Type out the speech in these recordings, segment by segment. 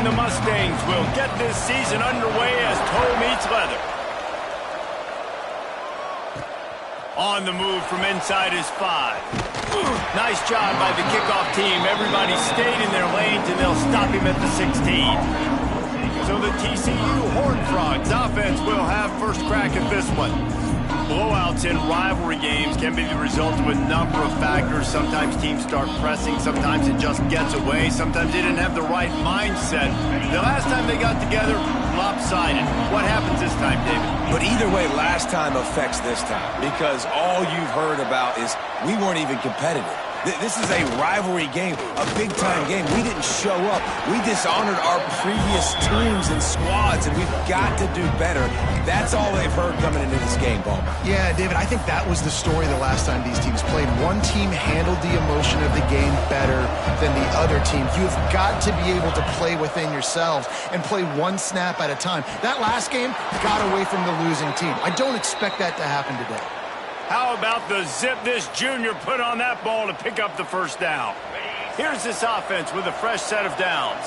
And the Mustangs will get this season underway as toe meets leather. On the move from inside his 5. Nice job by the kickoff team. Everybody stayed in their lanes, and they'll stop him at the 16. So the TCU Horned Frogs offense will have first crack at this one. Blowouts in rivalry games can be the result of a number of factors. Sometimes teams start pressing. Sometimes it just gets away. Sometimes they didn't have the right mindset. The last time they got together, lopsided. What happens this time, David? But either way, last time affects this time, because all you've heard about is we weren't even competitive. This is a rivalry game, a big-time game. We didn't show up. We dishonored our previous teams and squads, and we've got to do better. That's all they've heard coming into this game, Ball. Yeah, David, I think that was the story the last time these teams played. One team handled the emotion of the game better than the other team. You've got to be able to play within yourselves and play one snap at a time. That last game got away from the losing team. I don't expect that to happen today. How about the zip this junior put on that ball to pick up the first down? Here's this offense with a fresh set of downs.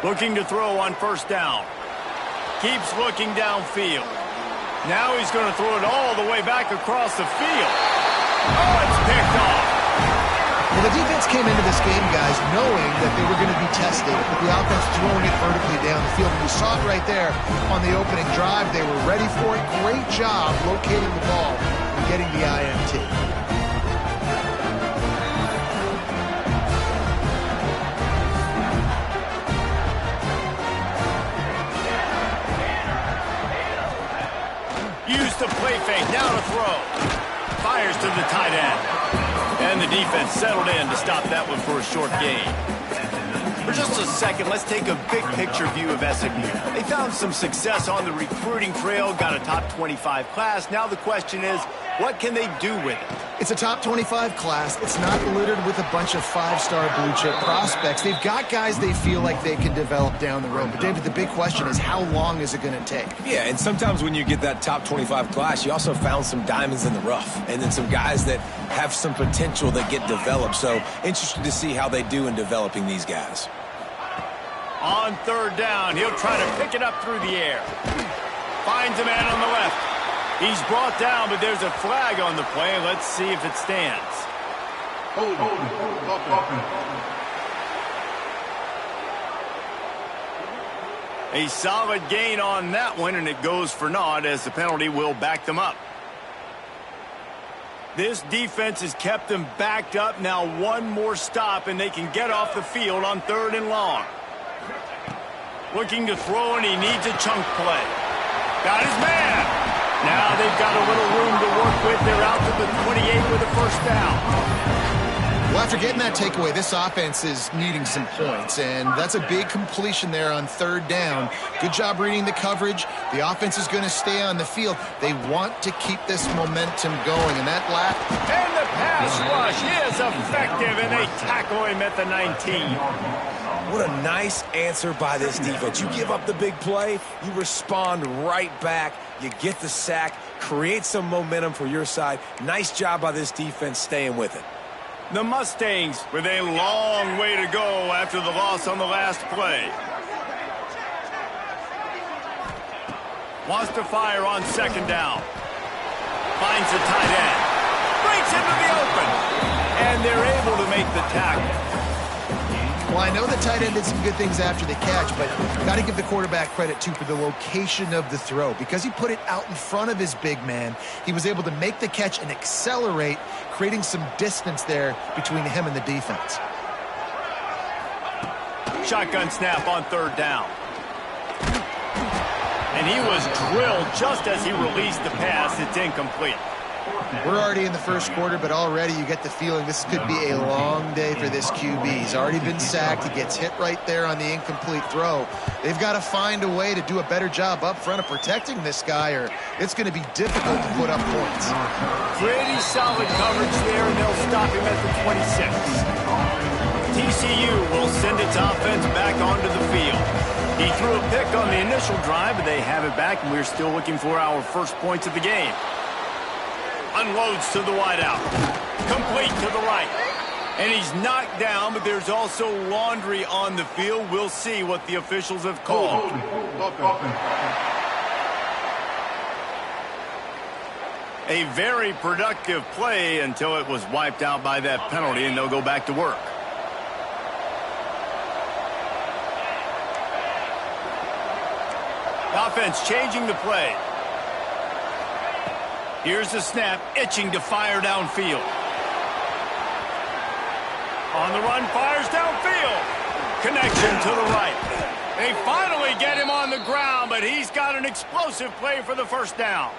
Looking to throw on first down. Keeps looking downfield. Now he's going to throw it all the way back across the field. Oh, it's picked off. Well, the defense came into this game, guys, knowing that they were going to be tested with the offense throwing it vertically down the field. And you saw it right there on the opening drive. They were ready for it. Great job locating the ball and getting the INT. Used to play fake, now to throw. Fires to the tight end. And the defense settled in to stop that one for a short gain. For just a second, let's take a big picture view of SMU. They found some success on the recruiting trail, got a top 25 class. Now the question is, what can they do with it? It's a top 25 class. It's not littered with a bunch of five-star blue-chip prospects. They've got guys they feel like they can develop down the road. But, David, the big question is, how long is it going to take? Yeah, and sometimes when you get that top 25 class, you also found some diamonds in the rough. And then some guys that have some potential that get developed. So, interested to see how they do in developing these guys. On third down, he'll try to pick it up through the air. Finds a man on the left. He's brought down, but there's a flag on the play. Let's see if it stands. A solid gain on that one, and it goes for naught as the penalty will back them up. This defense has kept them backed up. Now one more stop, and they can get off the field on third and long. Looking to throw, and he needs a chunk play. Got his man. Now they've got a little room to work with. They're out to the 28 with a first down. Well, after getting that takeaway, this offense is needing some points, and that's a big completion there on third down. Good job reading the coverage. The offense is going to stay on the field. They want to keep this momentum going, and that last... And the pass rush is effective, and they tackle him at the 19. What a nice answer by this defense. You give up the big play, you respond right back, you get the sack, create some momentum for your side. Nice job by this defense staying with it. The Mustangs with a long way to go after the loss on the last play. Wants to fire on second down. Finds the tight end. Breaks into the open. And they're able to make the tackle. Well, I know the tight end did some good things after the catch, but got to give the quarterback credit, too, for the location of the throw. Because he put it out in front of his big man, he was able to make the catch and accelerate, creating some distance there between him and the defense. Shotgun snap on third down. And he was drilled just as he released the pass. It's incomplete. We're already in the first quarter, but already you get the feeling this could be a long day for this QB. He's already been sacked. He gets hit right there on the incomplete throw. They've got to find a way to do a better job up front of protecting this guy, or it's going to be difficult to put up points. Pretty solid coverage there, and they'll stop him at the 26. TCU will send its offense back onto the field. He threw a pick on the initial drive, but they have it back, and we're still looking for our first points of the game. On unloads to the wideout. Complete to the right. And he's knocked down, but there's also laundry on the field. We'll see what the officials have called. A very productive play until it was wiped out by that penalty, and they'll go back to work. Offense changing the play. Here's the snap, itching to fire downfield. On the run, fires downfield. Connection to the right. They finally get him on the ground, but he's got an explosive play for the first down.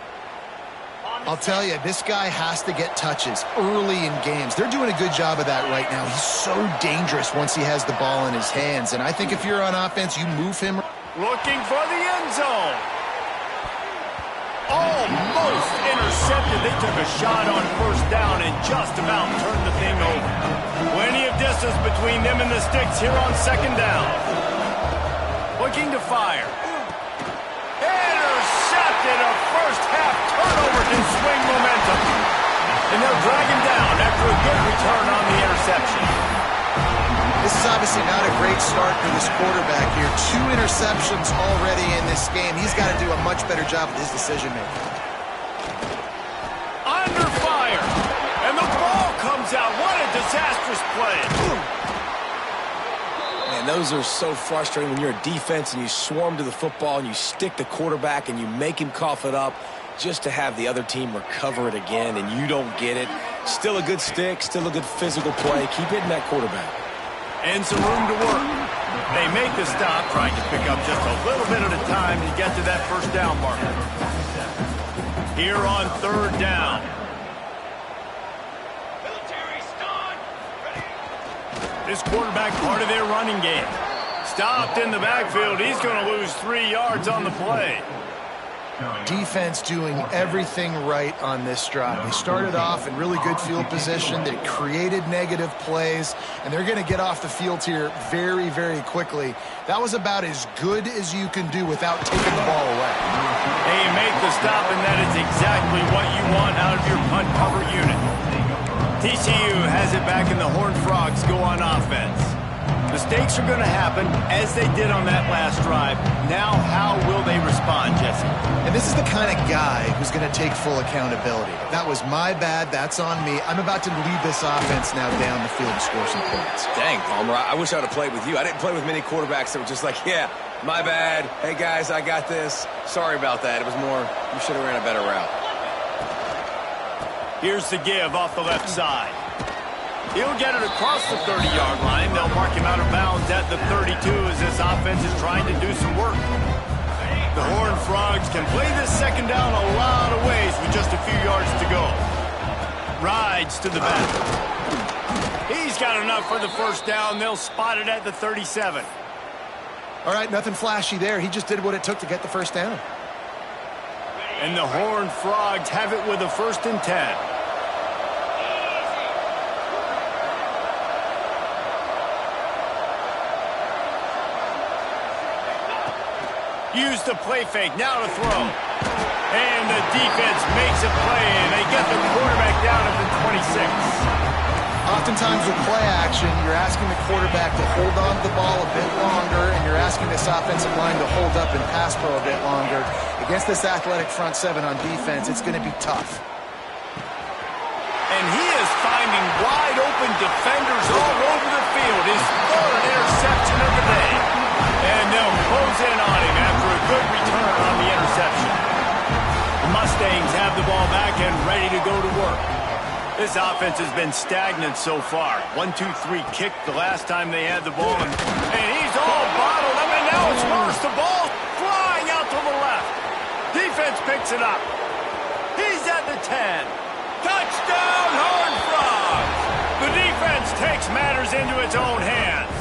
I'll tell you, this guy has to get touches early in games. They're doing a good job of that right now. He's so dangerous once he has the ball in his hands. And I think if you're on offense, you move him. Looking for the end zone. Almost intercepted. They took a shot on first down and just about turned the thing over. Plenty of distance between them and the sticks here on second down. Looking to fire. Intercepted. A first half turnover can swing momentum. And they'll drag him down after a good return on the interception. This is obviously not a great start for this quarterback here. 2 interceptions already in this game. He's got to do a much better job with his decision-making. Under fire. And the ball comes out. What a disastrous play. Man, those are so frustrating when you're a defense and you swarm to the football and you stick the quarterback and you make him cough it up just to have the other team recover it again and you don't get it. Still a good stick, still a good physical play. Keep hitting that quarterback. And some room to work. They make the stop, trying to pick up just a little bit at a time to get to that first down marker. Here on third down. This quarterback part of their running game. Stopped in the backfield. He's going to lose 3 yards on the play. Defense doing everything right on this drive. They started off in really good field position. They created negative plays, and they're going to get off the field here very, very quickly. That was about as good as you can do without taking the ball away. They make the stop, and that is exactly what you want out of your punt cover unit. TCU has it back, and the Horned Frogs go on offense. Mistakes are going to happen, as they did on that last drive. Now, how will they respond, Jesse? And this is the kind of guy who's going to take full accountability. That was my bad. That's on me. I'm about to lead this offense now down the field and score some points. Dang, Palmer, I wish I would have played with you. I didn't play with many quarterbacks that were just like, yeah, my bad. Hey, guys, I got this. Sorry about that. It was more, you should have ran a better route. Here's the give off the left side. He'll get it across the 30-yard line. They'll mark him out of bounds at the 32 as this offense is trying to do some work. The Horned Frogs can play this second down a lot of ways with just a few yards to go. Rides to the back. He's got enough for the first down. They'll spot it at the 37. All right, nothing flashy there. He just did what it took to get the first down. And the Horned Frogs have it with a 1st and 10. Use the play fake, now to throw. And the defense makes a play, and they get the quarterback down at the 26. Oftentimes with play action, you're asking the quarterback to hold on to the ball a bit longer, and you're asking this offensive line to hold up and pass pro a bit longer. Against this athletic front seven on defense, it's going to be tough. And he is finding wide open defenders all over the field. His 3rd interception of the day. And they'll close in on him after a good return on the interception. The Mustangs have the ball back and ready to go to work. This offense has been stagnant so far. 1-2-3 kick the last time they had the ball. And he's all bottled up, and now it's worse. The ball flying out to the left. Defense picks it up. He's at the 10. Touchdown, Horned Frogs! The defense takes matters into its own hands.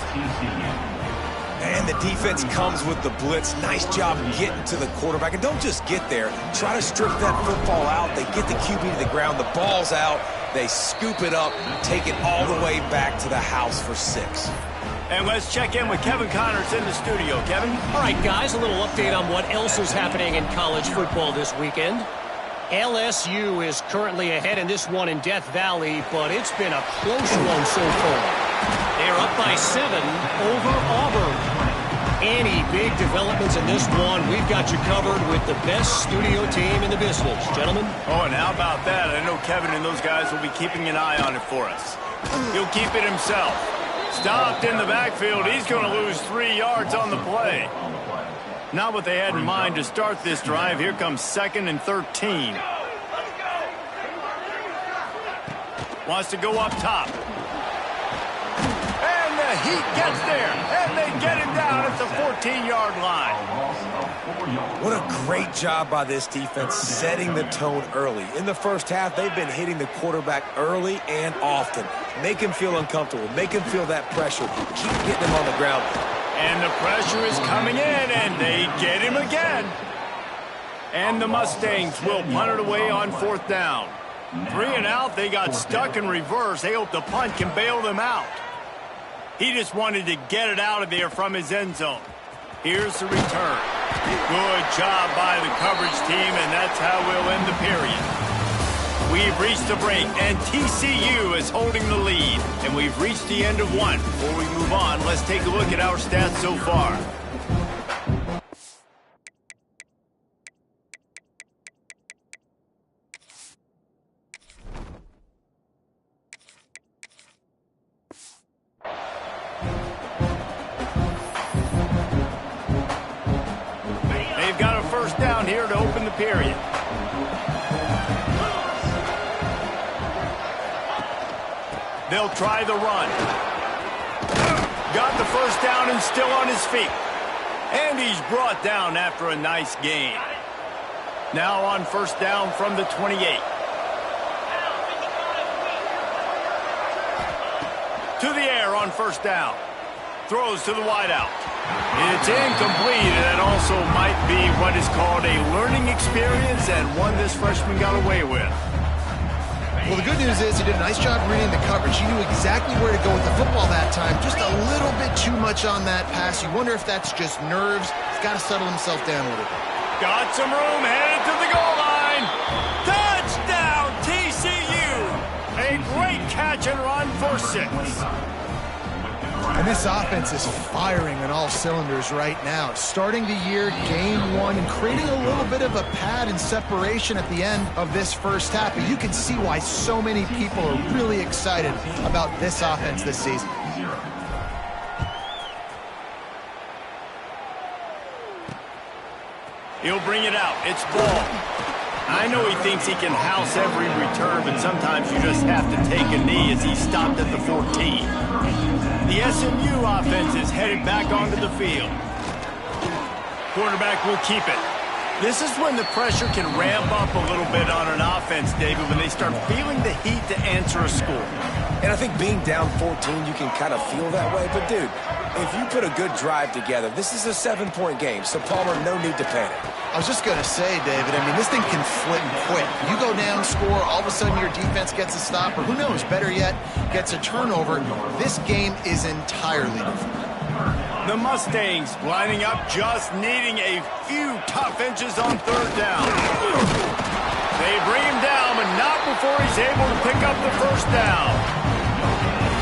And the defense comes with the blitz. Nice job getting to the quarterback. And don't just get there. Try to strip that football out. They get the QB to the ground. The ball's out. They scoop it up, take it all the way back to the house for 6. And let's check in with Kevin Connors in the studio. Kevin? All right, guys, a little update on what else is happening in college football this weekend. LSU is currently ahead in this one in Death Valley, but it's been a close one so far. They're up by 7 over Auburn. Any big developments in this one, we've got you covered with the best studio team in the business. Gentlemen? Oh, and how about that? I know Kevin and those guys will be keeping an eye on it for us. He'll keep it himself. Stopped in the backfield. He's going to lose 3 yards on the play. Not what they had in mind to start this drive. Here comes 2nd and 13. Wants to go up top. And the Heat gets there. And they get him down at the 14-yard line. What a great job by this defense setting the tone early. In the first half, they've been hitting the quarterback early and often. Make him feel uncomfortable. Make him feel that pressure. Keep getting him on the ground. And the pressure is coming in, and they get him again. And the Mustangs will punt it away on 4th down. 3 and out, they got stuck in reverse. They hope the punt can bail them out. He just wanted to get it out of there from his end zone. Here's the return. Good job by the coverage team, and that's how we'll end the period. We've reached the break, and TCU is holding the lead. And we've reached the end of one. Before we move on, let's take a look at our stats so far. They've got a first down here to open the period. They'll try the run. Got the first down and still on his feet. And he's brought down after a nice gain. Now on first down from the 28. To the air on first down. Throws to the wideout. It's incomplete, and that also might be what is called a learning experience and one this freshman got away with. Well, the good news is he did a nice job reading the coverage. He knew exactly where to go with the football that time. Just a little bit too much on that pass. You wonder if that's just nerves. He's got to settle himself down a little bit. Got some room, headed to the goal line. Touchdown, TCU. A great catch and run for 6. And this offense is firing on all cylinders right now. Starting the year, game 1, and creating a little bit of a pad and separation at the end of this first half. But you can see why so many people are really excited about this offense this season. He'll bring it out. It's ball. I know he thinks he can house every return, but sometimes you just have to take a knee as he stopped at the 14. The SMU offense is headed back onto the field. Quarterback will keep it. This is when the pressure can ramp up a little bit on an offense, David, when they start feeling the heat to answer a score. And I think being down 14, you can kind of feel that way. But, dude, if you put a good drive together, this is a 7-point game. So, Palmer, no need to panic. I was just going to say, David, I mean, this thing can flip quick. You go down, score, all of a sudden your defense gets a stop, or who knows, better yet, gets a turnover. This game is entirely different. The Mustangs lining up, just needing a few tough inches on 3rd down. They bring him down, but not before he's able to pick up the first down.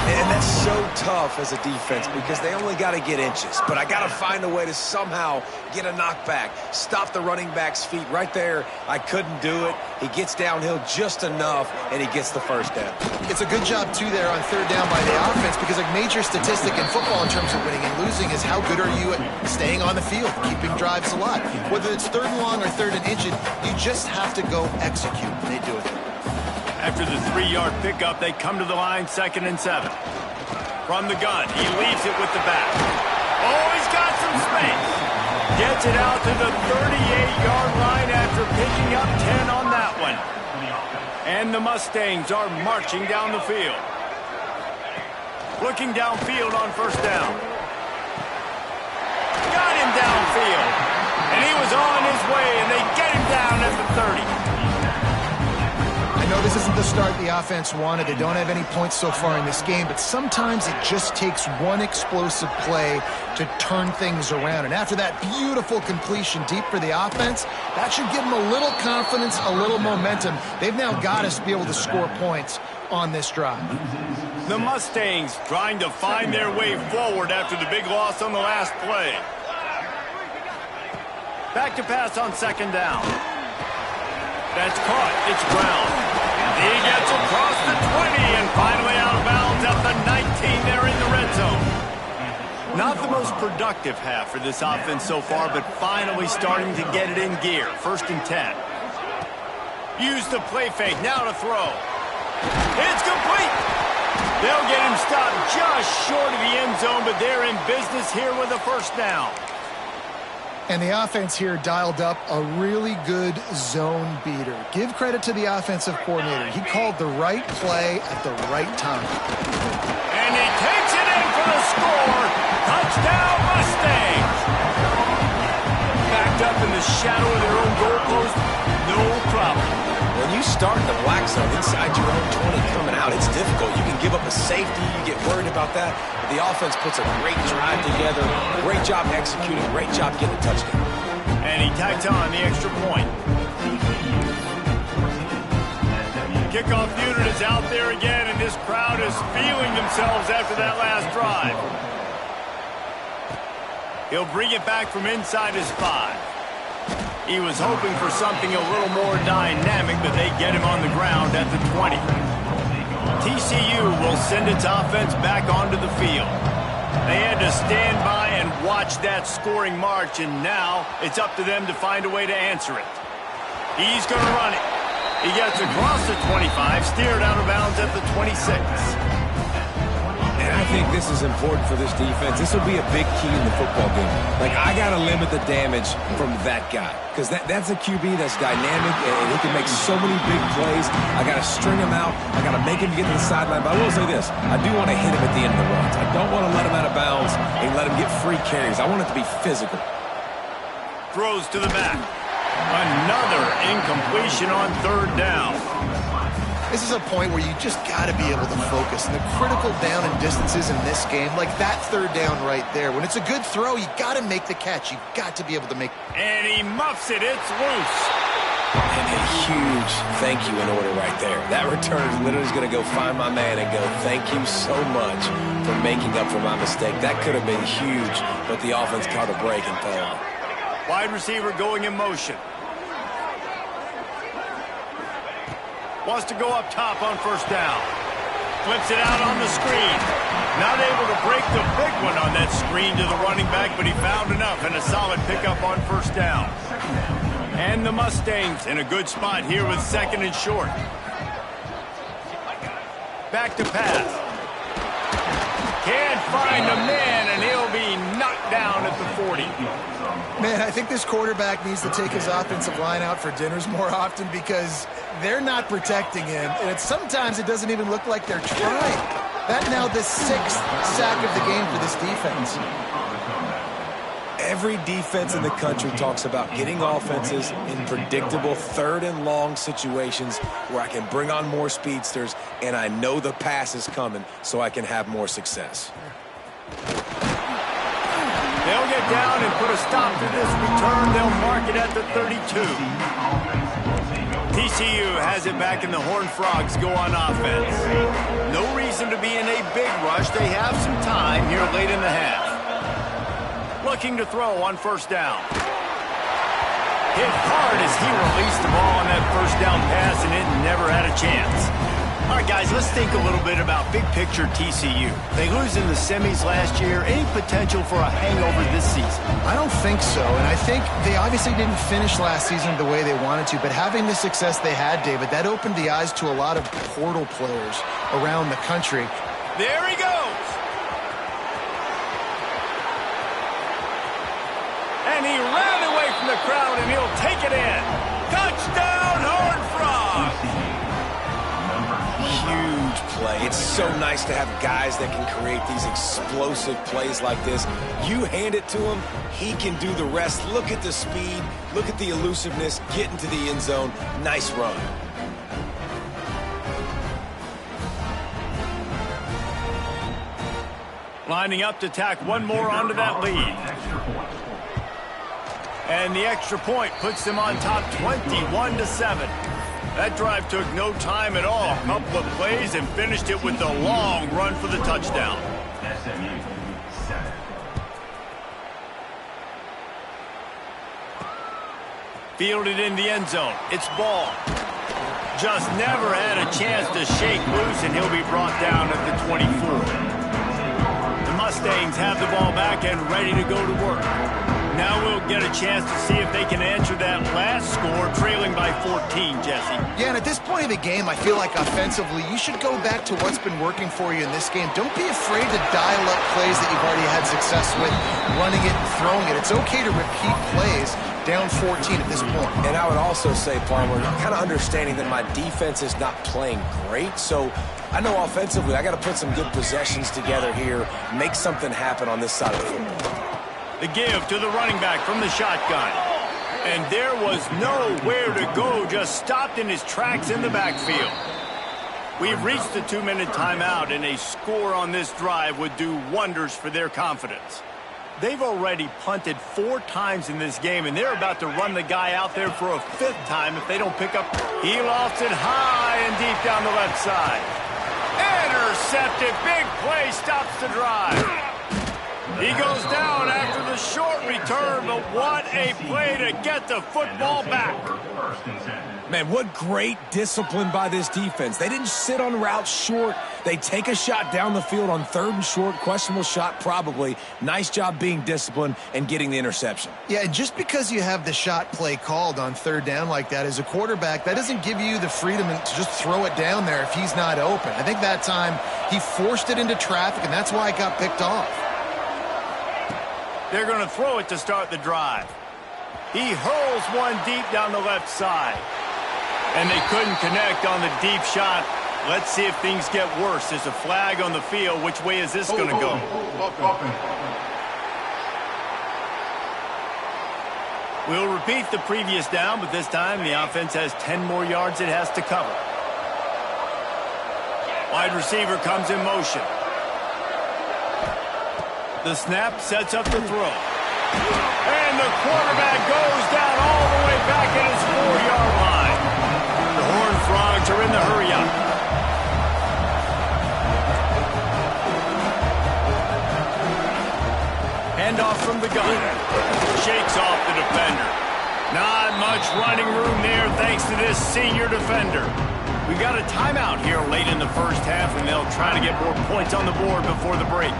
And that's so tough as a defense because they only got to get inches. But I got to find a way to somehow get a knockback, stop the running back's feet right there. I couldn't do it. He gets downhill just enough, and he gets the first down. It's a good job, too, there on 3rd down by the offense because a major statistic in football in terms of winning and losing is how good are you at staying on the field, keeping drives alive. Whether it's 3rd and long or 3rd and inches, you just have to go execute. They do it. After the 3-yard pickup, they come to the line, 2nd and 7. From the gun, he leaves it with the back. Oh, he's got some space. Gets it out to the 38-yard line after picking up 10 on that one. And the Mustangs are marching down the field. Looking downfield on first down. Got him downfield. And he was on his way, and they get him down at the 30. I noticed this isn't the start the offense wanted. They don't have any points so far in this game, but sometimes it just takes one explosive play to turn things around. And after that beautiful completion deep for the offense, that should give them a little confidence, a little momentum. They've now got us to be able to score points on this drive. The Mustangs trying to find their way forward after the big loss on the last play. Back to pass on second down. That's caught. It's Brown. He gets across the 20 and finally out of bounds at the 19 there in the red zone. Not the most productive half for this offense so far, but finally starting to get it in gear. 1st and 10. Use the play fake. Now to throw. It's complete. They'll get him stopped just short of the end zone, but they're in business here with a first down. And the offense here dialed up a really good zone beater. Give credit to the offensive coordinator. He called the right play at the right time. And he takes it in for the score. Touchdown, Mustangs. Backed up in the shadow of their own goalpost, no problem. When you start in the black zone inside your own 20 coming out, it's difficult. You can give up a safety. You get worried about that. But the offense puts a great drive together. Great job executing. Great job getting a touchdown. And he tacked on the extra point. Kickoff unit is out there again, and this crowd is feeling themselves after that last drive. He'll bring it back from inside his 5. He was hoping for something a little more dynamic, but they get him on the ground at the 20. TCU will send its offense back onto the field. They had to stand by and watch that scoring march, and now it's up to them to find a way to answer it. He's going to run it. He gets across the 25, steered out of bounds at the 26. And I think this is important for this defense. This will be a big key in the football game. Like, I got to limit the damage from that guy. Because that's a QB that's dynamic, and he can make so many big plays. I got to string him out. I got to make him get to the sideline. But I will say this. I do want to hit him at the end of the runs. I don't want to let him out of bounds and let him get free carries. I want it to be physical. Throws to the back. Another incompletion on 3rd down. This is a point where you just got to be able to focus. And the critical down and distances in this game, like that 3rd down right there. When it's a good throw, you got to make the catch. You got to be able to make. And he muffs it. It's loose. And a huge thank you in order right there. That return is literally going to go find my man and go, thank you so much for making up for my mistake. That could have been huge, but the offense caught a break and fell on. Wide receiver going in motion. Wants to go up top on 1st down. Flips it out on the screen. Not able to break the big one on that screen to the running back, but he found enough and a solid pickup on 1st down. And the Mustangs in a good spot here with 2nd and short. Back to pass. Can't find a man, and he'll be knocked down at the 40. Man, I think this quarterback needs to take his offensive line out for dinners more often because they're not protecting him. And sometimes it doesn't even look like they're trying. That now the 6th sack of the game for this defense. Every defense in the country talks about getting offenses in predictable 3rd and long situations where I can bring on more speedsters and I know the pass is coming so I can have more success. They'll get down and put a stop to this return. They'll mark it at the 32. TCU has it back, and the Horned Frogs go on offense. No reason to be in a big rush. They have some time here late in the half. Looking to throw on 1st down. Hit hard as he released the ball on that 1st down pass, and it never had a chance. All right, guys, let's think a little bit about big picture TCU. They lose in the semis last year. Any potential for a hangover this season? I don't think so, and I think they obviously didn't finish last season the way they wanted to, but having the success they had, David, that opened the eyes to a lot of portal players around the country. There he goes. And he ran away from the crowd, and he'll take it in. Touchdown, Horned Frogs! Huge play. It's so nice to have guys that can create these explosive plays like this. You hand it to him, he can do the rest. Look at the speed. Look at the elusiveness. Get into the end zone. Nice run. Lining up to tack one more onto that lead. And the extra point puts them on top 21-7. That drive took no time at all. A couple of plays and finished it with the long run for the touchdown. SMU 7. Fielded in the end zone. It's ball. Just never had a chance to shake loose, and he'll be brought down at the 24. The Mustangs have the ball back and ready to go to work. Now we'll get a chance to see if they can answer that last score, trailing by 14, Jesse. Yeah, and at this point of the game, I feel like offensively, you should go back to what's been working for you in this game. Don't be afraid to dial up plays that you've already had success with, running it and throwing it. It's okay to repeat plays down 14 at this point. And I would also say, Palmer, kind of understanding that my defense is not playing great, so I know offensively I got to put some good possessions together here, make something happen on this side of the football. The give to the running back from the shotgun. And there was nowhere to go, just stopped in his tracks in the backfield. We've reached the 2-minute timeout, and a score on this drive would do wonders for their confidence. They've already punted 4 times in this game, and they're about to run the guy out there for a 5th time if they don't pick up. He lofts it high and deep down the left side. Intercepted. Big play stops the drive. He goes down after the short return, but what a play to get the football back. Man, what great discipline by this defense. They didn't sit on routes short. They take a shot down the field on 3rd and short. Questionable shot, probably. Nice job being disciplined and getting the interception. Yeah, and just because you have the shot play called on 3rd down like that as a quarterback, that doesn't give you the freedom to just throw it down there if he's not open. I think that time he forced it into traffic, and that's why it got picked off. They're going to throw it to start the drive. He hurls one deep down the left side. And they couldn't connect on the deep shot. Let's see if things get worse. There's a flag on the field. Which way is this going to go? We'll repeat the previous down, but this time the offense has 10 more yards it has to cover. Wide receiver comes in motion. The snap sets up the throw. And the quarterback goes down all the way back at his 4-yard line. The Horned Frogs are in the hurry-up. Handoff from the gun. Shakes off the defender. Not much running room there thanks to this senior defender. We've got a timeout here late in the first half, and they'll try to get more points on the board before the break.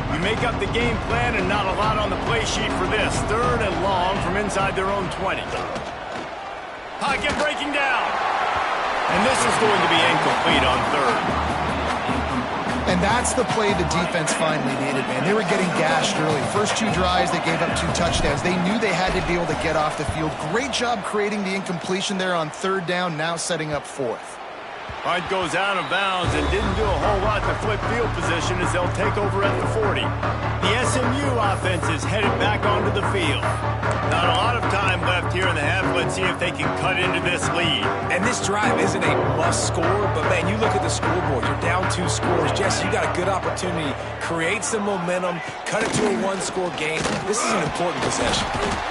You make up the game plan and not a lot on the play sheet for this. 3rd and long from inside their own 20. Pocket breaking down. And this is going to be incomplete on 3rd. And that's the play the defense finally needed, man. They were getting gashed early. First 2 drives, they gave up 2 touchdowns. They knew they had to be able to get off the field. Great job creating the incompletion there on 3rd down, now setting up 4th. Punt goes out of bounds and didn't do a whole lot to flip field position as they'll take over at the 40. The SMU offense is headed back onto the field. Not a lot of time left here in the half. Let's see if they can cut into this lead. And this drive isn't a must score, but man, you look at the scoreboard. You're down 2 scores. Jesse, you got a good opportunity. Create some momentum. Cut it to a 1-score game. This is an important possession.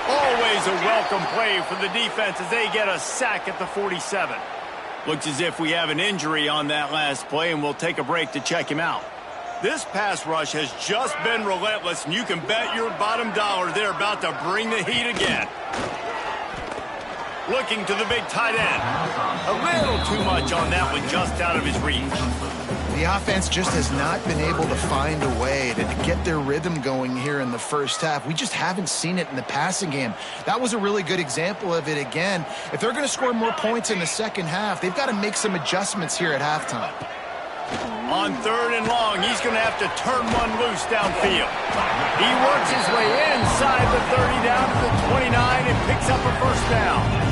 Always a welcome play for the defense as they get a sack at the 47. Looks as if we have an injury on that last play, and we'll take a break to check him out. This pass rush has just been relentless, and you can bet your bottom dollar they're about to bring the heat again. Looking to the big tight end. A little too much on that one, just out of his reach. The offense just has not been able to find a way to get their rhythm going here in the first half. We just haven't seen it in the passing game. That was a really good example of it again. If they're going to score more points in the second half, they've got to make some adjustments here at halftime. On 3rd and long, he's going to have to turn one loose downfield. He works his way inside the 30 down to the 29 and picks up a 1st down.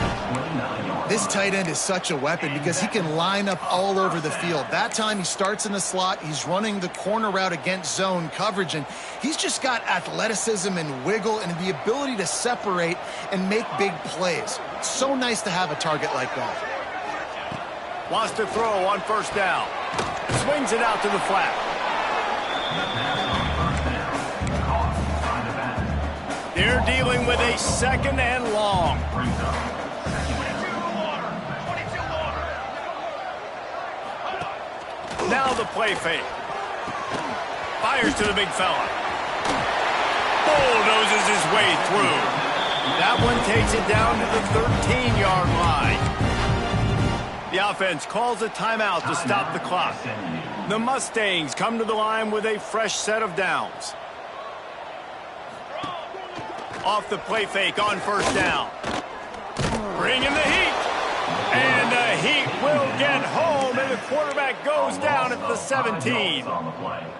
This tight end is such a weapon because he can line up all over the field. That time he starts in the slot. He's running the corner route against zone coverage, and he's just got athleticism and wiggle and the ability to separate and make big plays. It's so nice to have a target like that. Wants to throw on 1st down. Swings it out to the flat. They're dealing with a second and long. Now the play fake. Fires to the big fella. Bulldozes his way through. That one takes it down to the 13-yard line. The offense calls a timeout to stop the clock. The Mustangs come to the line with a fresh set of downs. Off the play fake on first down. Bringing the heat. And the Heat will get home, and the quarterback goes down at the 17.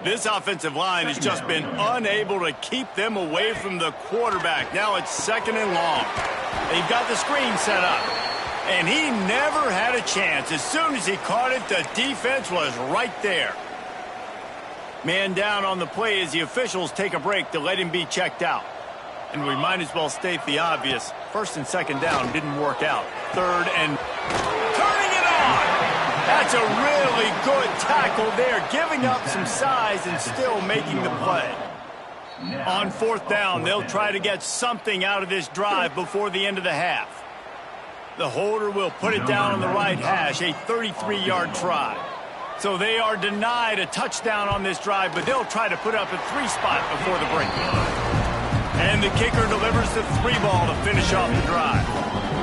This offensive line has just been unable to keep them away from the quarterback. Now it's second and long. They've got the screen set up, and he never had a chance. As soon as he caught it, the defense was right there. Man down on the play as the officials take a break to let him be checked out. And we might as well state the obvious. First and second down didn't work out. Third and turning it on. That's a really good tackle there, giving up some size and still making the play. On fourth down, they'll try to get something out of this drive before the end of the half. The holder will put it down on the right hash, a 33-yard try. So they are denied a touchdown on this drive, but they'll try to put up a 3-spot before the break. And the kicker delivers the 3-ball to finish off the drive.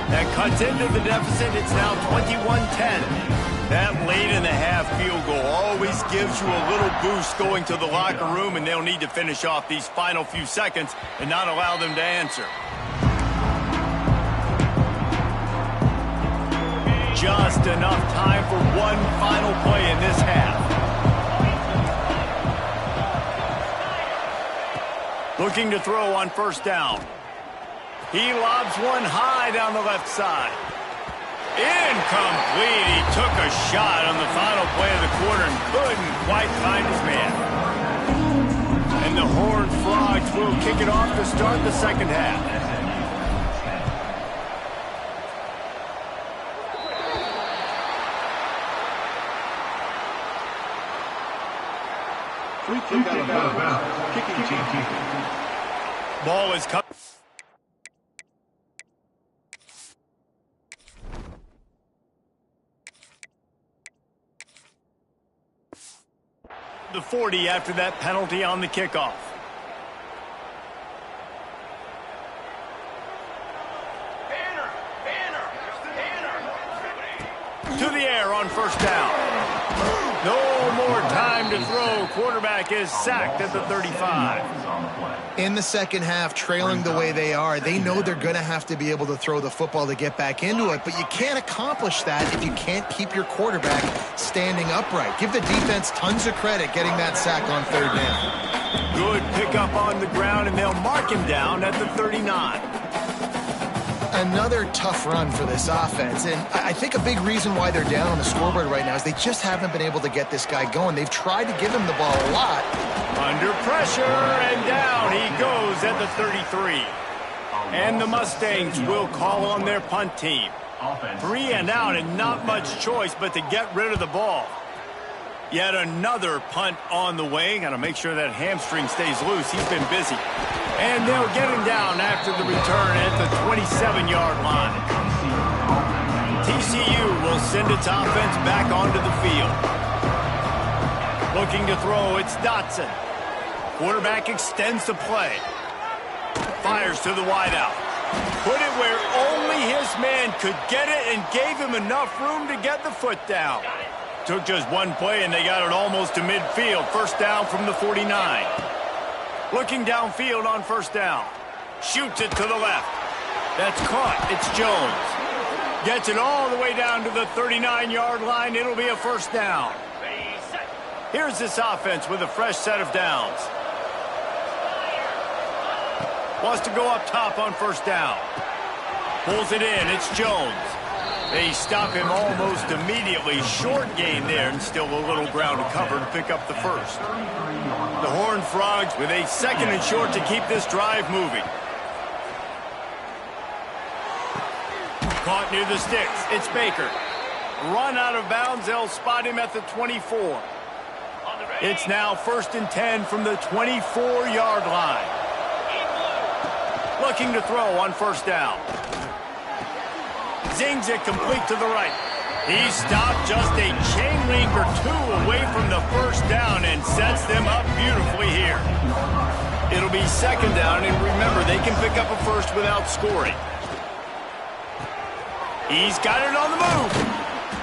That cuts into the deficit. It's now 21-10. That late-in-the-half field goal always gives you a little boost going to the locker room, and they'll need to finish off these final few seconds and not allow them to answer. Just enough time for one final play in this half. Looking to throw on first down. He lobs one high down the left side. Incomplete. He took a shot on the final play of the quarter and couldn't quite find his man. And the Horned Frogs will kick it off to start the second half. Free kick out of bounds. Kicking team. Ball is cut. The 40 after that penalty on the kickoff. To the air on first down. No more time to throw. Quarterback is sacked at the 35. In the second half, trailing the way they are, they know they're going to have to be able to throw the football to get back into it, but you can't accomplish that if you can't keep your quarterback standing upright. Give the defense tons of credit getting that sack on third down. Good pickup on the ground, and they'll mark him down at the 39. Another tough run for this offense, and I think a big reason why they're down on the scoreboard right now is they just haven't been able to get this guy going. They've tried to give him the ball a lot. Under pressure, and down he goes at the 33. And the Mustangs will call on their punt team. 3 and out, and not much choice but to get rid of the ball. Yet another punt on the way. Got to make sure that hamstring stays loose. He's been busy. And they'll get him down after the return at the 27-yard line. TCU will send its offense back onto the field. Looking to throw, it's Dotson. Quarterback extends the play. Fires to the wideout. Put it where only his man could get it and gave him enough room to get the foot down. Took just one play and they got it almost to midfield. First down from the 49. Looking downfield on first down. Shoots it to the left. That's caught. It's Jones. Gets it all the way down to the 39-yard line. It'll be a first down. Here's this offense with a fresh set of downs. Wants to go up top on first down. Pulls it in. It's Jones. They stop him almost immediately. Short gain there, and still a little ground to cover to pick up the first. The Horned Frogs with a second and short to keep this drive moving. Caught near the sticks. It's Baker. Run out of bounds. They'll spot him at the 24. It's now 1st and 10 from the 24-yard line. Looking to throw on first down. Zings it complete to the right. He stopped just a chain link or two away from the first down and sets them up beautifully here. It'll be second down, and remember, they can pick up a first without scoring. He's got it on the move.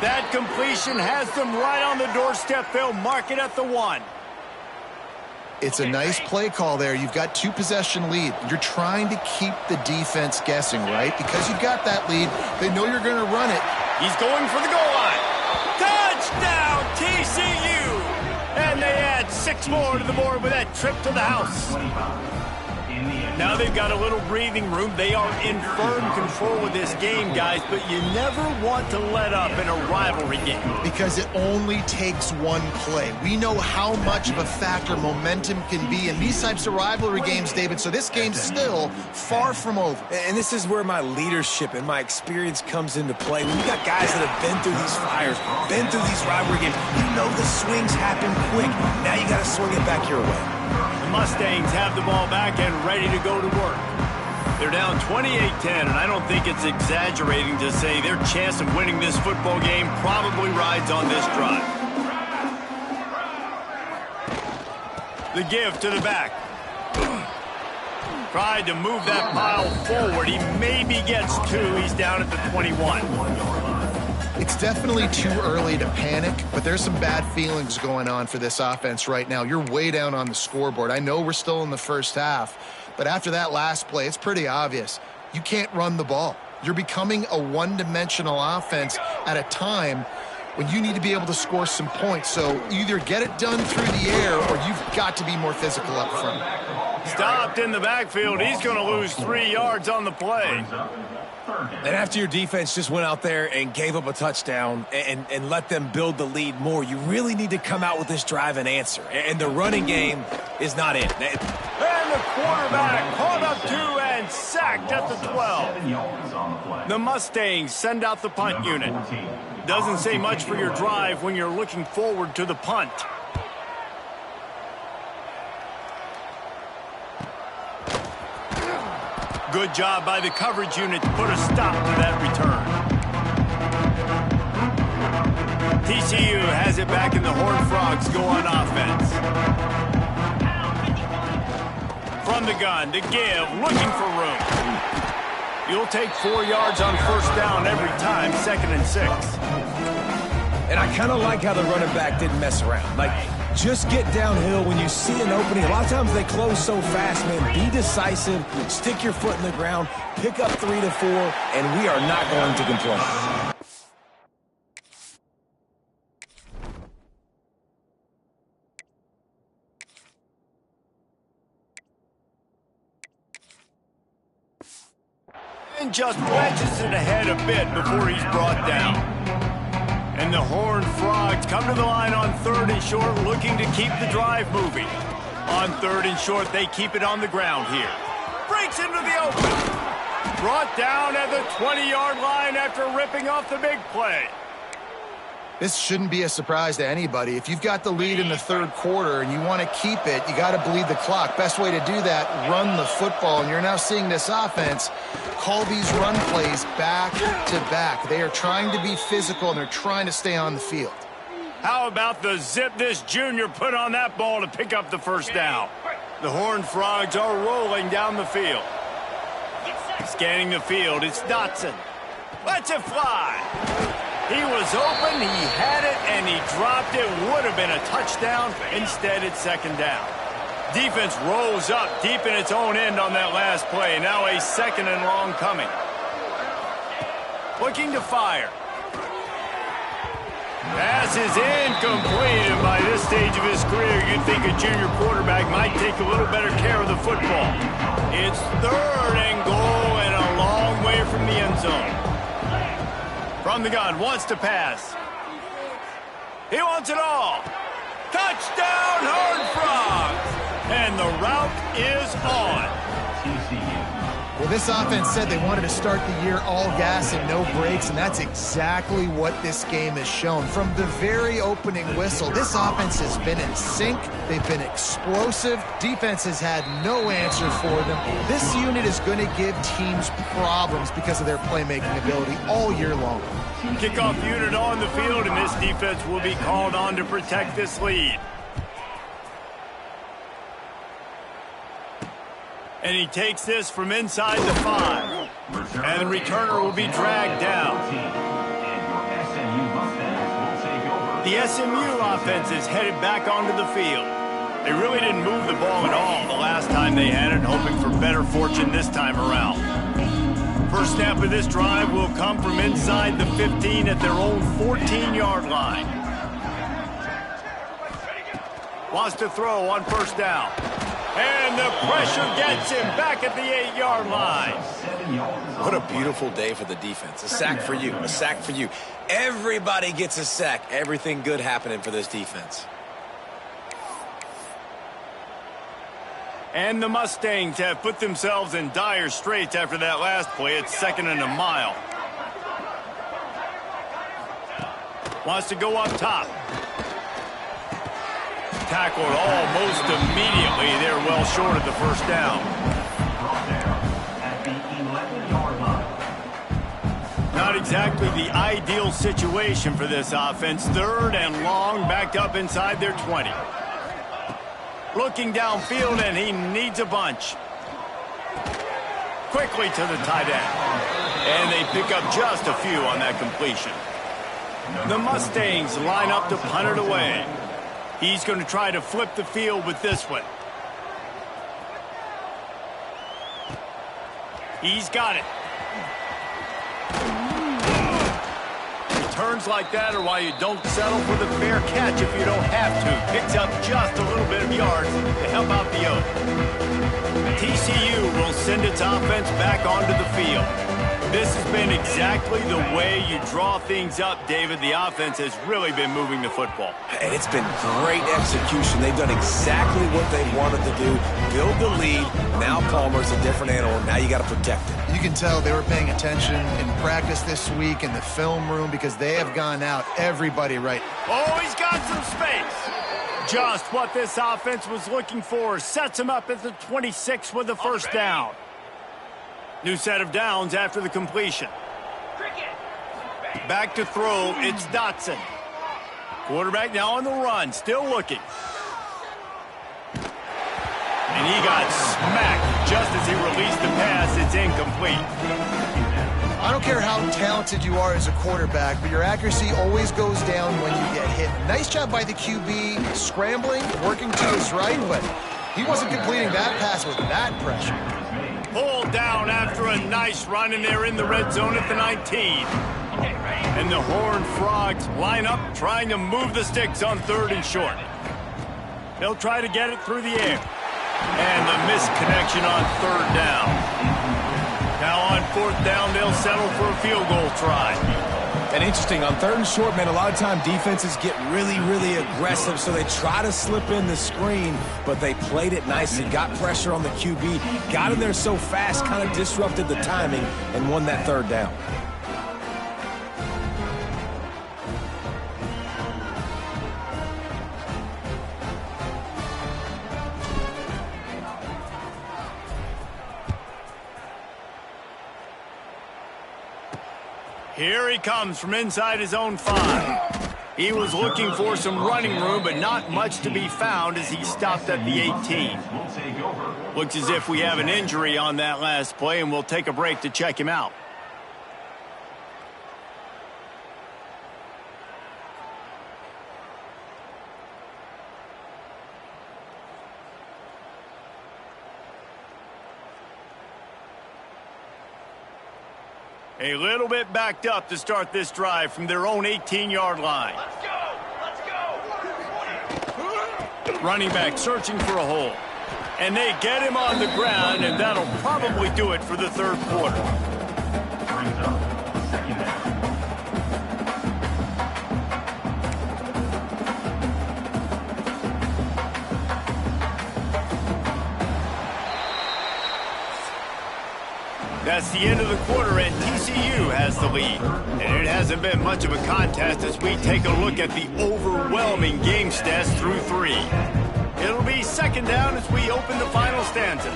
That completion has them right on the doorstep. They'll mark it at the 1. It's a nice play call there. You've got 2-possession lead. You're trying to keep the defense guessing, right? Because you've got that lead, they know you're going to run it. He's going for the goal line. Touchdown, TCU! And they add 6 more to the board with that trip to the house. Now they've got a little breathing room. They are in firm control of this game, guys, but you never want to let up in a rivalry game. Because it only takes one play. We know how much of a factor momentum can be in these types of rivalry games, David, so this game's still far from over. And this is where my leadership and my experience comes into play. When you got guys that have been through these fires, been through these rivalry games, you know the swings happen quick. Now you got to swing it back your way. Mustangs have the ball back and ready to go to work. They're down 28-10, and I don't think it's exaggerating to say their chance of winning this football game probably rides on this drive. The give to the back. Tried to move that pile forward. He maybe gets 2. He's down at the 21. It's definitely too early to panic, but there's some bad feelings going on for this offense right now. You're way down on the scoreboard. I know we're still in the first half, but after that last play, it's pretty obvious. You can't run the ball. You're becoming a one-dimensional offense at a time when you need to be able to score some points. So either get it done through the air or you've got to be more physical up front. Stopped in the backfield. He's going to lose 3 yards on the play. And after your defense just went out there and gave up a touchdown and let them build the lead more, you really need to come out with this drive and answer. And the running game is not it. And the quarterback caught up 2 and sacked at the 12. The Mustangs send out the punt unit. Doesn't say much for your drive when you're looking forward to the punt. Good job by the coverage unit to put a stop to that return. TCU has it back and the Horned Frogs go on offense. From the gun, the give, looking for room. You'll take 4 yards on first down every time, 2nd and 6. And I kind of like how the running back didn't mess around. Like, just get downhill when you see an opening. A lot of times they close so fast, man. Be decisive, stick your foot in the ground, pick up 3 to 4, and we are not going to complain. And just wedges it ahead a bit before he's brought down. And the Horned Frogs come to the line on 3rd and short, looking to keep the drive moving. On 3rd and short, they keep it on the ground here. Breaks into the open. Brought down at the 20-yard line after ripping off the big play. This shouldn't be a surprise to anybody. If you've got the lead in the 3rd quarter and you want to keep it, you got to bleed the clock. Best way to do that, run the football. And you're now seeing this offense call these run plays back to back. They are trying to be physical and they're trying to stay on the field. How about the zip this junior put on that ball to pick up the first down? The Horned Frogs are rolling down the field. Scanning the field, it's Dotson. Lets it fly. He was open, he had it, and he dropped it. Would have been a touchdown. Instead, it's 2nd down. Defense rolls up deep in its own end on that last play. Now a 2nd and long coming. Looking to fire. Pass is incomplete, and by this stage of his career, you'd think a junior quarterback might take a little better care of the football. It's 3rd and goal and a long way from the end zone. From the gun, wants to pass. He wants it all. Touchdown, Horned Frogs! And the route is on. Well, this offense said they wanted to start the year all gas and no brakes, and that's exactly what this game has shown. From the very opening whistle, this offense has been in sync. They've been explosive. Defense has had no answer for them. This unit is going to give teams problems because of their playmaking ability all year long. Kickoff unit on the field, and this defense will be called on to protect this lead. And he takes this from inside the 5. And the returner will be dragged down. The SMU offense is headed back onto the field. They really didn't move the ball at all the last time they had it, hoping for better fortune this time around. First snap of this drive will come from inside the 15 at their own 14-yard line. Wants to throw on first down. And the pressure gets him back at the 8-yard line. What a beautiful day for the defense. A sack for you, a sack for you. Everybody gets a sack. Everything good happening for this defense. And the Mustangs have put themselves in dire straits after that last play. It's 2nd and a mile. Wants to go up top. Tackled almost immediately. They're well short of the first down. Not exactly the ideal situation for this offense. 3rd and long, backed up inside their 20. Looking downfield, and he needs a bunch. Quickly to the tight end. And they pick up just a few on that completion. The Mustangs line up to punt it away. He's going to try to flip the field with this one. He's got it. Returns like that are why you don't settle for the fair catch if you don't have to. Picks up just a little bit of yards to help out the Oak. TCU will send its offense back onto the field. This has been exactly the way you draw things up, David. The offense has really been moving the football. And it's been great execution. They've done exactly what they wanted to do. Build the lead. Now Palmer's a different animal. Now you got to protect it. You can tell they were paying attention in practice this week in the film room because they have gone out everybody right. Oh, he's got some space. Just what this offense was looking for. Sets him up at the 26 with the first down. New set of downs after the completion. Back to throw, it's Dotson. Quarterback now on the run, still looking. And he got smacked just as he released the pass. It's incomplete. I don't care how talented you are as a quarterback, but your accuracy always goes down when you get hit. Nice job by the QB, scrambling, working to his right, but he wasn't completing that pass with that pressure. Pulled down after a nice run, and they're in the red zone at the 19. And the Horned Frogs line up, trying to move the sticks on 3rd and short. They'll try to get it through the air. And the misconnection on 3rd down. Now on 4th down, they'll settle for a field goal try. And interesting, on 3rd and short, man, a lot of time defenses get really, really aggressive, so they try to slip in the screen, but they played it nicely, got pressure on the QB, got in there so fast, kind of disrupted the timing, and won that 3rd down. Here he comes from inside his own 5. He was looking for some running room, but not much to be found as he stopped at the 18. Looks as if we have an injury on that last play, and we'll take a break to check him out. A little bit backed up to start this drive from their own 18-yard line. Let's go! Let's go! Running back searching for a hole. And they get him on the ground, and that'll probably do it for the 3rd quarter. That's the end of the quarter, and TCU has the lead. And it hasn't been much of a contest as we take a look at the overwhelming game stats through 3. It'll be second down as we open the final stanza.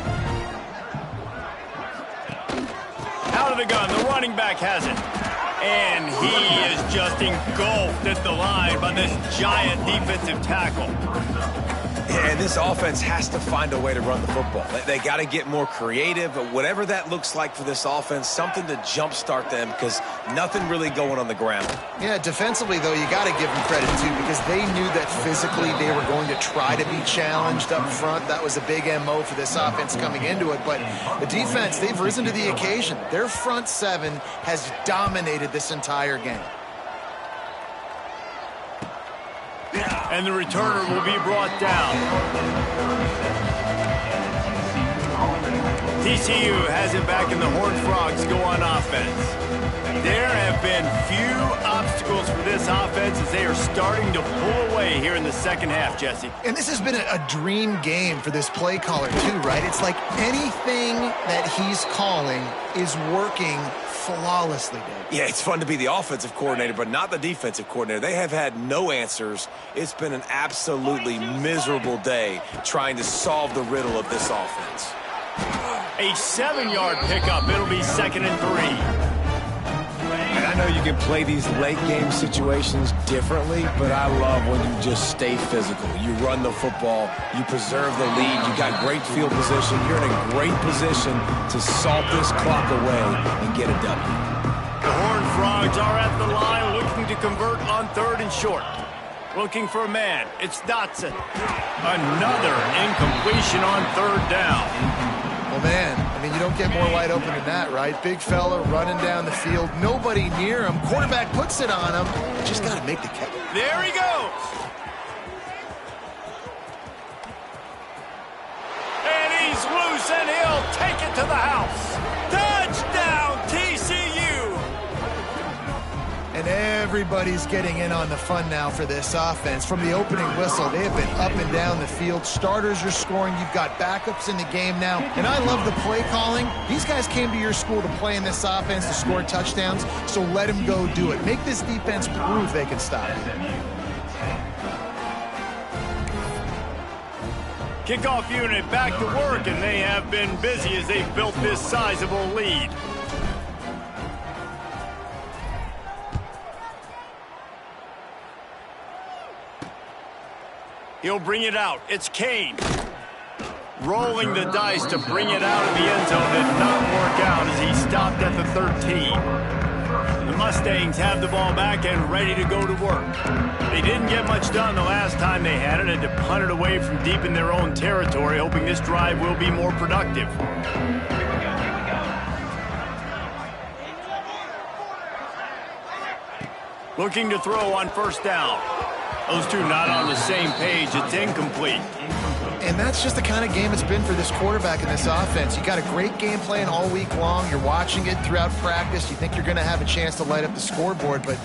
Out of the gun, the running back has it. And he is just engulfed at the line by this giant defensive tackle. Yeah, and this offense has to find a way to run the football. They got to get more creative, but whatever that looks like for this offense, something to jumpstart them because nothing really going on the ground. Yeah, defensively, though, you got to give them credit, too, because they knew that physically they were going to try to be challenged up front. That was a big MO for this offense coming into it. But the defense, they've risen to the occasion. Their front seven has dominated this entire game. And the returner will be brought down. TCU has it back, and the Horned Frogs go on offense. There have been few obstacles for this offense as they are starting to pull away here in the second half, Jesse. And this has been a dream game for this play caller, too, right? It's like anything that he's calling is working flawlessly, Dave. Yeah, it's fun to be the offensive coordinator, but not the defensive coordinator. They have had no answers. It's been an absolutely miserable day trying to solve the riddle of this offense. A 7-yard pickup. It'll be 2nd and 3. And I know you can play these late game situations differently, but I love when you just stay physical. You run the football, you preserve the lead, you got great field position. You're in a great position to salt this clock away and get a W. The Horned Frogs are at the line looking to convert on 3rd and short. Looking for a man. It's Dotson. Another incompletion on 3rd down. Well, man, I mean, you don't get more wide open than that, right? Big fella running down the field. Nobody near him. Quarterback puts it on him. Just got to make the catch. There he goes. And he's loose, and he'll take it to the house. Touchdown, TCU. And everybody's getting in on the fun now for this offense. From the opening whistle, they have been up and down the field. Starters are scoring. You've got backups in the game now. And I love the play calling. These guys came to your school to play in this offense to score touchdowns, so let them go do it. Make this defense prove they can stop it. Kickoff unit back to work, and they have been busy as they've built this sizable lead. He'll bring it out. It's Kane. Rolling the dice to bring it out of the end zone did not work out as he stopped at the 13. The Mustangs have the ball back and ready to go to work. They didn't get much done the last time they had it and to punt it away from deep in their own territory, hoping this drive will be more productive. Looking to throw on 1st down. Those two not on the same page. It's incomplete. And that's just the kind of game it's been for this quarterback in this offense. You got a great game plan all week long. You're watching it throughout practice. You think you're going to have a chance to light up the scoreboard, but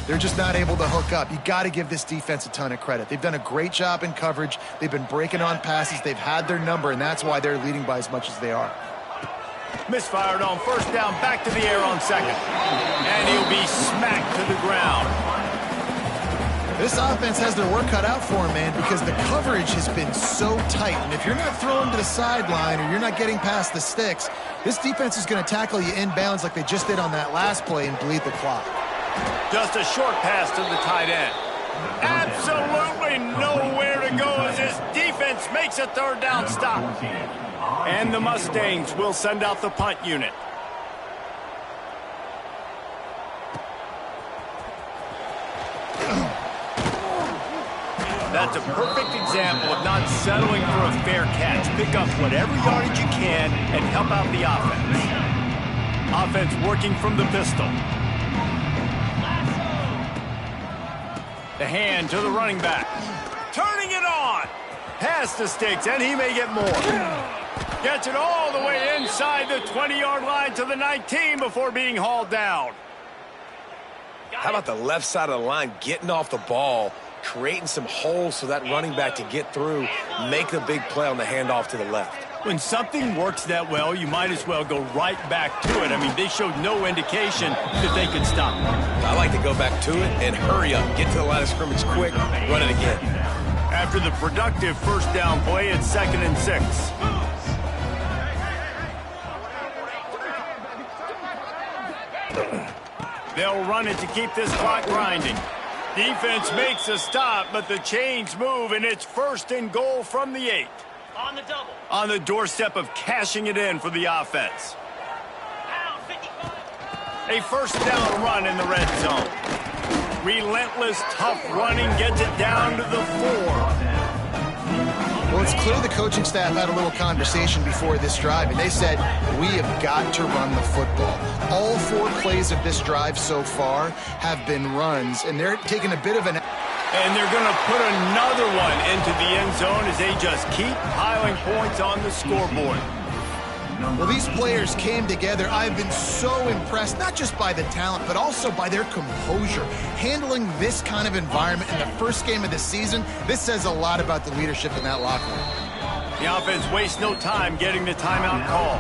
they're just not able to hook up. You got to give this defense a ton of credit. They've done a great job in coverage. They've been breaking on passes. They've had their number, and that's why they're leading by as much as they are. Misfired on 1st down, back to the air on 2nd. And he'll be smacked to the ground. This offense has their work cut out for them, man, because the coverage has been so tight. And if you're not throwing to the sideline or you're not getting past the sticks, this defense is going to tackle you inbounds like they just did on that last play and bleed the clock. Just a short pass to the tight end. Absolutely nowhere to go as his defense makes a 3rd down stop. And the Mustangs will send out the punt unit. That's a perfect example of not settling for a fair catch. Pick up whatever yardage you can and help out the offense. Offense working from the pistol. The hand to the running back. Turning it on. Past the sticks, and he may get more. Gets it all the way inside the 20-yard line to the 19 before being hauled down. How about the left side of the line getting off the ball, creating some holes for that running back to get through, make the big play on the handoff to the left. When something works that well, you might as well go right back to it. I mean, they showed no indication that they could stop. I like to go back to it and hurry up. Get to the line of scrimmage quick, run it again. After the productive first down play, it's 2nd and 6. They'll run it to keep this clock grinding. Defense makes a stop, but the chains move, and it's 1st and goal from the 8. On the double. On the doorstep of cashing it in for the offense. A first down run in the red zone. Relentless, tough running gets it down to the 4. Well, it's clear the coaching staff had a little conversation before this drive, and they said, we have got to run the football. All 4 plays of this drive so far have been runs, and they're taking a bit of an... And they're going to put another one into the end zone as they just keep piling points on the scoreboard. Well, these players came together. I've been so impressed, not just by the talent, but also by their composure. Handling this kind of environment in the first game of the season, this says a lot about the leadership in that locker room. The offense wastes no time getting the timeout call.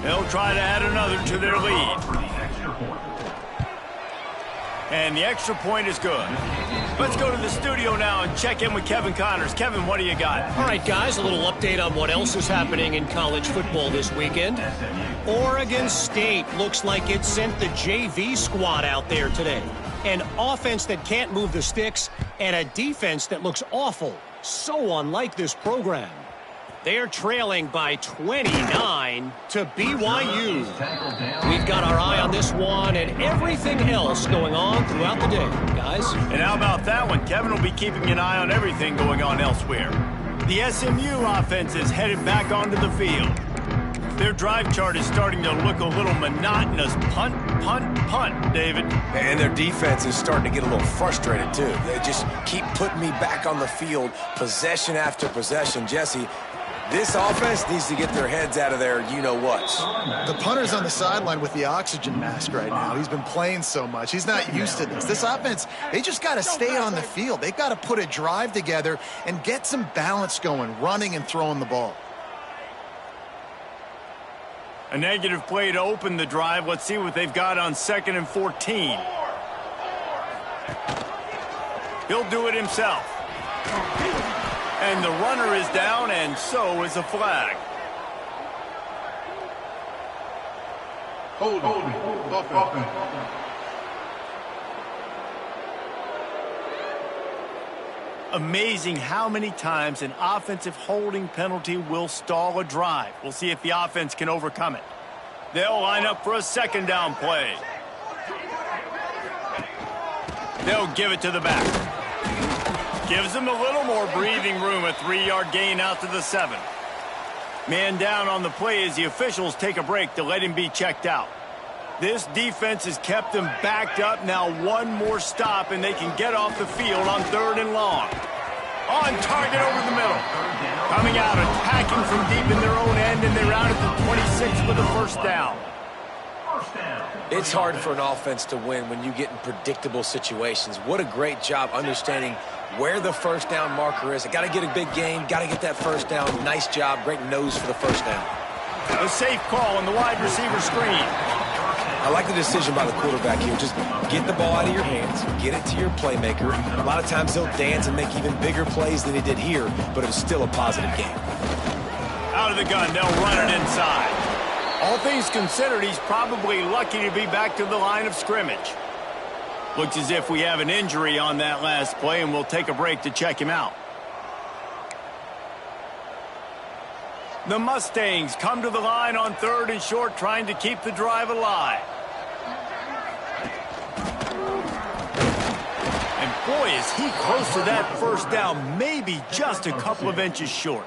They'll try to add another to their lead. And the extra point is good. Let's go to the studio now and check in with Kevin Connors. Kevin, what do you got? All right, guys, a little update on what else is happening in college football this weekend. Oregon State looks like it sent the JV squad out there today. An offense that can't move the sticks and a defense that looks awful. So unlike this program. They're trailing by 29 to BYU. We've got our eye on this one and everything else going on throughout the day, guys. And how about that one? Kevin will be keeping an eye on everything going on elsewhere. The SMU offense is headed back onto the field. Their drive chart is starting to look a little monotonous. Punt, punt, punt, David. And their defense is starting to get a little frustrated, too. They just keep putting me back on the field, possession after possession. Jesse, this offense needs to get their heads out of their you-know-whats. The punter's on the sideline with the oxygen mask right now. He's been playing so much. He's not used to this. This offense, they just got to stay on the field. They've got to put a drive together and get some balance going, running and throwing the ball. A negative play to open the drive. Let's see what they've got on 2nd and 14. He'll do it himself. And the runner is down, and so is a flag. Hold on. Offense. Amazing how many times an offensive holding penalty will stall a drive. We'll see if the offense can overcome it. They'll line up for a 2nd down play. They'll give it to the back. Gives them a little more breathing room, a 3-yard gain out to the 7. Man down on the play as the officials take a break to let him be checked out. This defense has kept them backed up. Now one more stop, and they can get off the field on 3rd and long. On target over the middle. Coming out, attacking from deep in their own end, and they're out at the 26 with a first down. It's hard for an offense to win when you get in predictable situations. What a great job understanding where the first down marker is. I got to get a big gain, got to get that first down. Nice job, great nose for the first down. A safe call on the wide receiver screen. I like the decision by the quarterback here. Just get the ball out of your hands, get it to your playmaker. A lot of times he'll dance and make even bigger plays than he did here, but it was still a positive game. Out of the gun, they'll run it inside. All things considered, he's probably lucky to be back to the line of scrimmage. Looks as if we have an injury on that last play, and we'll take a break to check him out. The Mustangs come to the line on 3rd and short, trying to keep the drive alive. And boy, is he close to that first down, maybe just a couple of inches short.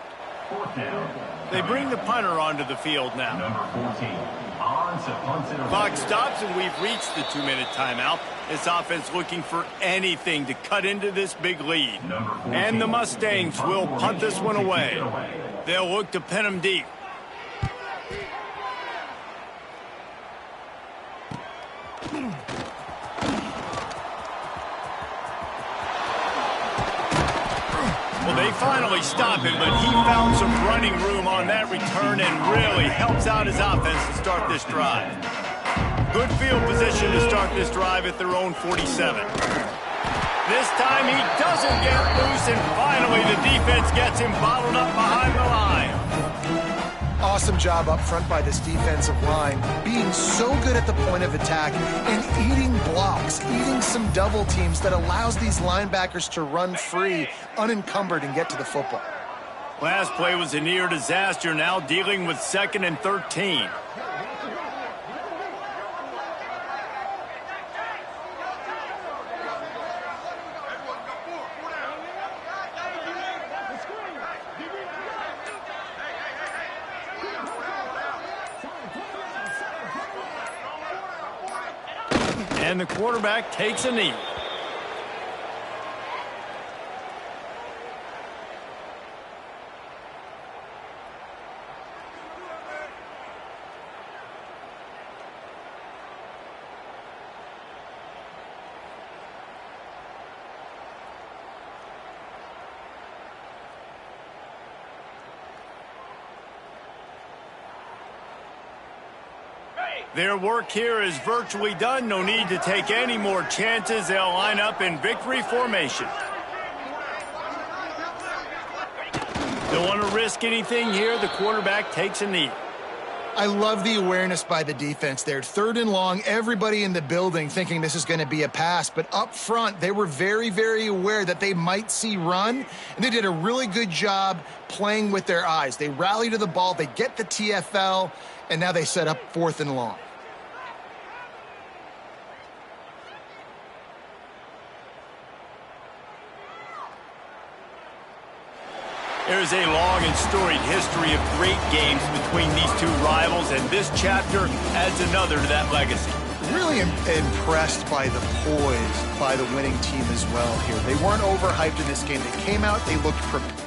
They bring the punter onto the field now. Clock stops, and we've reached the 2-minute timeout. This offense looking for anything to cut into this big lead. And the Mustangs will punt this one away. They'll look to pin them deep. Well, they finally stop him, but he found some running room on that return and really helps out his offense to start this drive. Good field position to start this drive at their own 47. This time he doesn't get loose, and finally the defense gets him bottled up behind the line. Awesome job up front by this defensive line, being so good at the point of attack and eating blocks, eating some double teams that allows these linebackers to run free, unencumbered, and get to the football. Last play was a near disaster, now dealing with 2nd and 13. And the quarterback takes a knee. Their work here is virtually done. No need to take any more chances. They'll line up in victory formation. Don't want to risk anything here. The quarterback takes a knee. I love the awareness by the defense there. 3rd and long, everybody in the building thinking this is going to be a pass. But up front, they were very, very aware that they might see run. And they did a really good job playing with their eyes. They rally to the ball. They get the TFL. And now they set up 4th and long. There's a long and storied history of great games between these two rivals, and this chapter adds another to that legacy. Really impressed by the poise by the winning team as well here. They weren't overhyped in this game. They came out, they looked prepared.